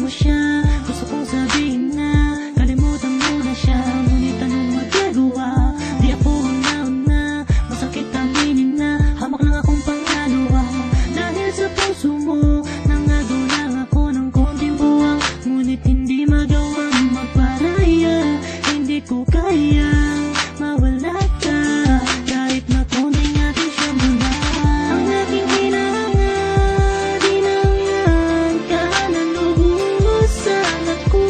mo siya. Gusto kong sabihin na kalimutan mo na siya, ngunit anong magagawa? Di ako una-una, masakit aminin na hamak lang akong pangalawa. Dahil sa puso mo nangagaw lang ako ng konting buwang, ngunit hindi magawang magparaya. Hindi ko kayang mawala ka kahit na konting natin siya mula. Ang aking hinahangad, hinahangad ka na lubusan ako.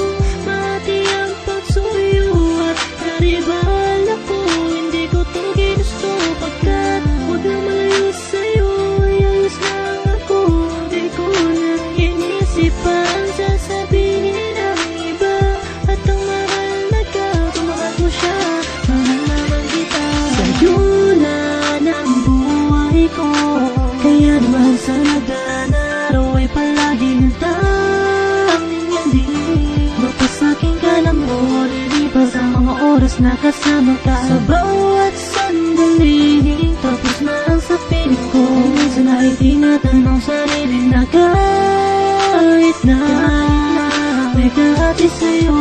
Pati ang pagsuyo at karibal ako, hindi ko to ginusto pagkat huwag lang malayo sa'yo ay ayos lang ako. Di ko na inisipan sasabihin ang iba, at ang mahal na ka, tumahal mo siya, mahal naman kita. Sa'yo na ng buhay ko, kaya naman sa nagdaan araw ay palagi ng tanging hindi mapasa'king ka ng lilipas ang mga oras na kasama ka. Sa bawat sandali, tapos na ang sa piling ko. Minsan ay tinatanong sarili na kahit na may kahati sa'yo,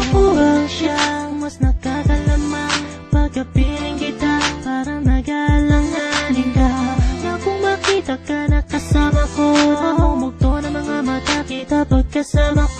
ako ang siyang mas nakakalamang pagkapiling kita. Parang nag-aalanganin ka na kung makita ka na kasama ko, namumugto ng mga mata kita pagkasama ko.